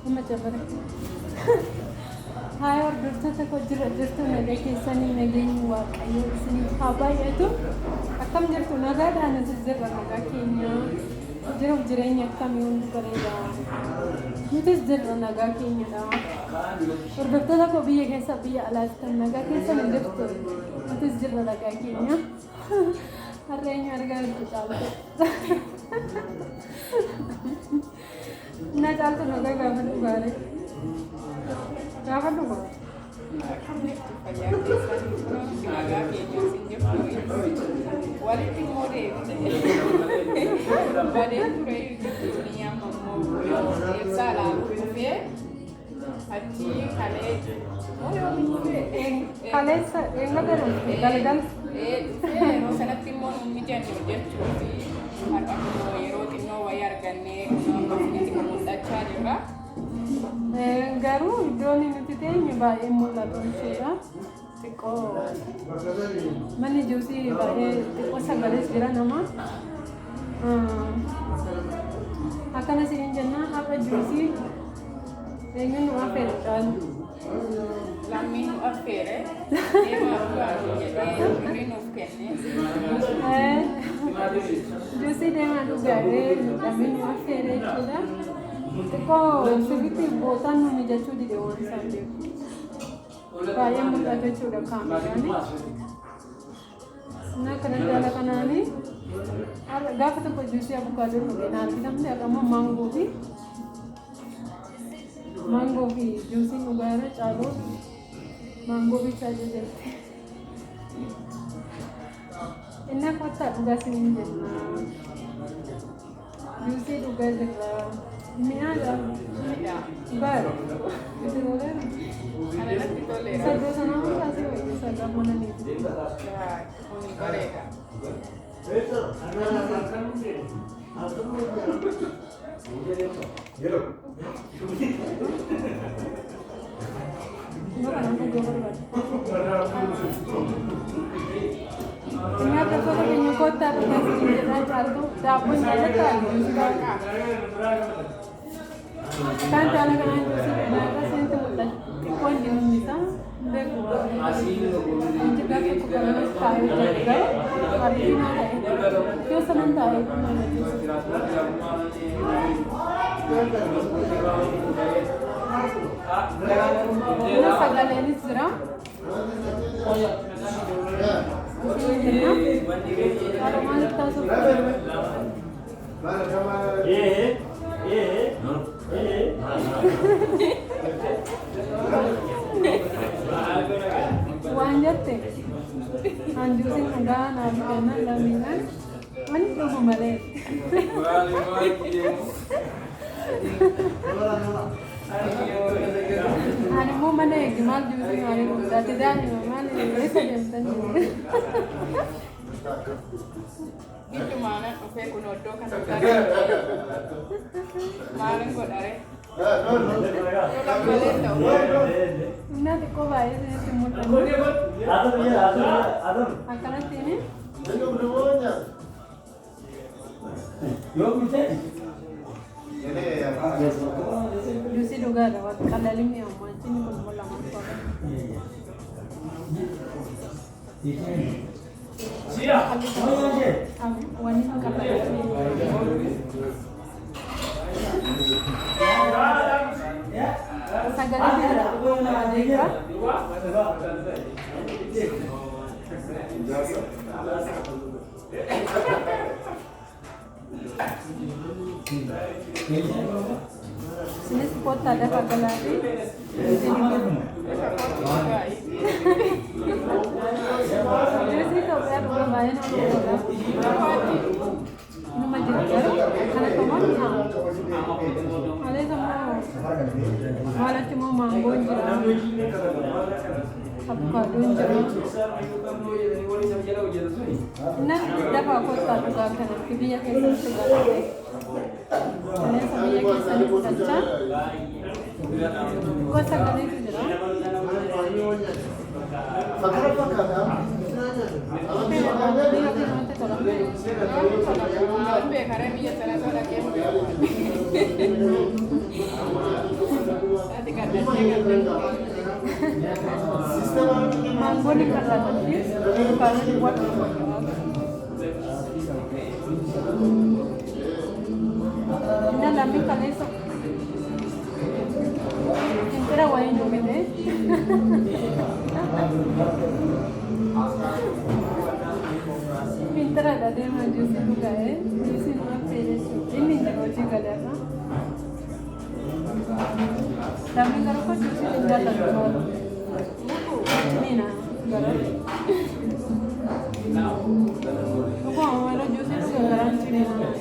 Nama jabara. Hai hordoftoota koo jirtu nagaa keessanii nageenyi waaqayyoo isiniif haa baay'atu. Akkam jirtu nagaadhaan jirra nagaa keenya. Jiruuf jireenya akkamii hundi bareeda. Nutis jirra nagaa keenyadha. Hordoftoota koo biyya keessa biyya alaatti kan nagaa keessa ni jirtu. Nutis jirra nagaa keenya. Harreen argaa jirtu caaltu. Na caaltu nagaa gaafa dhugaalee. Gaafa dhugaa. Walitti moodee baadiyyaa ture dunia ibsaa laalu dhufee achi kalee kaleessa eegala galgal yeroo sanatti immoo mijannu jechuufi har'a yeroo xinnoo wayii argannee itti mul'achaa jirra. Garuu iddoon nuti teenye baay'ee mul'atu jechuudha. Xiqqoo manni juusii baay'ee xiqqoo sagalees jira nama. Akkana isiniin jennaan har'a juusii eenyuun nu affeeruudhaan. Lammiin nu affeere deemaa dhugaatii jedhee firri nuuf kenne. Juusii deemaa dhugaatee lammiin nu affeere jechuudha. Xiqqoo sirriitti bootaan nu mijachuu dide waan isaan beeku. Baay'ee mul'atu jechuudha kaameraan. Innaa kana jaala kanaanii gaafa tokko juusii abukaadoo dhugee naatti namni argama maangoo fi juusiin dhugaa irra caaluu maangoo bichaa jirti. Inni kottaa dhugaa isiniin jenna. Juusii dhugaa jirra. Mi'aadha. Baay'ee. Sadoo sanaa muraasii wayii sadaa mana ni kun bareeda. Nyaata gosa keenya kottaa dhugaa jedhaa caaltu daabboon jaalataa kan jaala kanaan juusii kanarra seenti mul'atu xiqqoon diimni isaa beeku wanti gaafa kubbanaas taa'ee jira arginaa ta'e yoo sanan taa'ee kuma sagaleenis jira. Maaliif taasifuu? Waan jette hanjuusin dhagaa naaf kennan lammiidhaan ani dhugu malee. Ani immoo mana eegi maal juusin maaliif dhugdaati daa'ima maal eessa deemtan jiru. Giddumaan dhufee kun iddoo kana maalin godhare? Innaa xiqqoo baay'ee isinitti mul'atu. Akkanattiin juusii dhugaadha waan qalalimi ammoo achiin kun lamaan tola. Wani sagalee jira adeega. Sinis kota ada kagalari. Jadi kau biar orang lain orang nama jejer, karena teman ya. Ada sama, malah cuma mango jeruk, avocado jeruk. Nah, dapat kota juga kan, kebiaya kita segala deh. Ini sama yang kita baca. Kau segala itu jeruk. Mango ni katakan sih, karena buat ini lami kalian so, entera wine juga deh. Pintar ada deh maju sih juga ya, juice mah pedes, ini juga sih kalau lami kalau kau juice tinggal lagi. Ini nah, garam. Aku awalnya juice itu garam sini nah.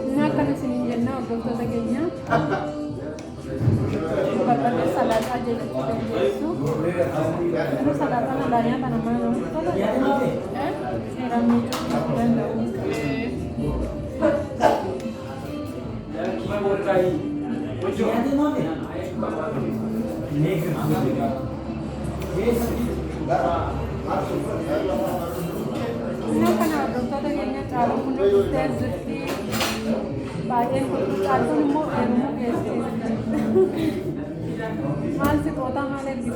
Ini akan sini jenna untuk tegaknya. Berbagai salad aja gitu. Terus salad adanya tanaman. Seram itu dan daun. Ini kan ada dokter yang cakap punya tes jadi bagian itu mau gitu. Masih kota mana gitu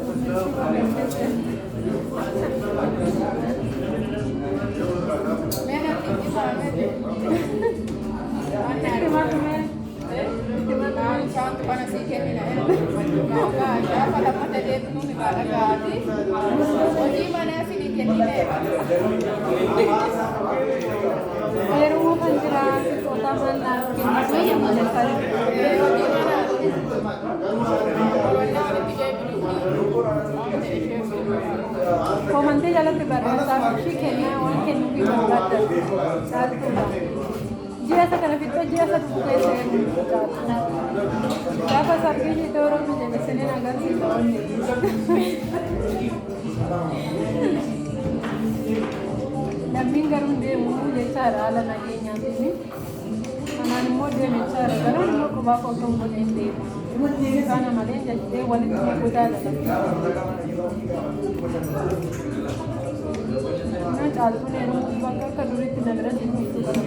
Pero mo kanjira kota mana kinsi mana kali Komante jalan ke barat tapi kena orang kena di barat satu jia sekarang kita jia satu bukan saya apa sahaja itu orang menjadi seni agar kita Namin garun dia mau dia cara ala lagi nyampe anak mau dia cara garun mau kuba potong boleh dia karena malah jadi dia wali dia kuda lah nah jalan tu nero bangga kaduri tu negara sini itu kalau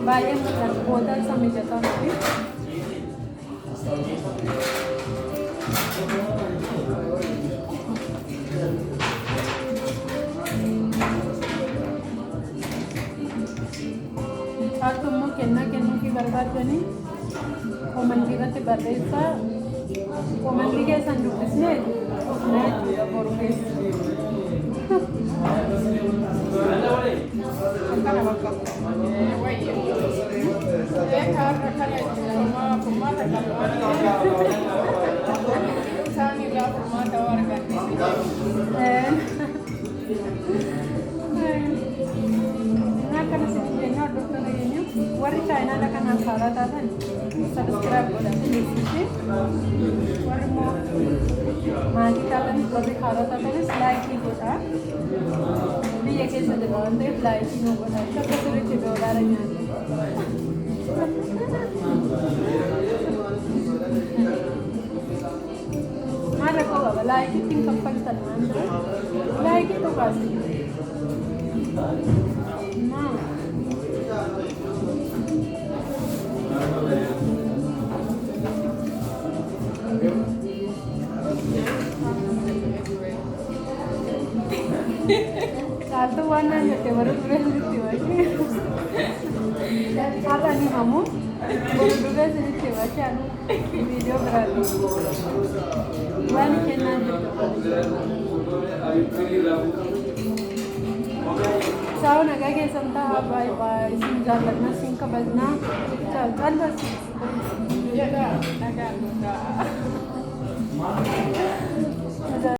Bayan dengan kuota sampai jatuh nanti. Atau mungkin ki berbat ni, komen kita tiba-tiba, komen kita sanduk disini, nah juga borong Wari China la kana khara ta tha subscribe bola sisi wari mo magi ta tha kabi khara ta tha like ni kota ni ye ke se de bande like no kota ta ko se ke bola ra nya mara ko ba like tin kapal ta mandra like to kasi na Satu warna ya, baru berhenti lagi. Har'a ni hamu boru dhugaa isinitti himachaa viidiyoo biraati waan kennaa jirtu. Ciao nagaa keessan ta'a baay'ee baay'ee isin jaalladha isin kabajna callas nagaa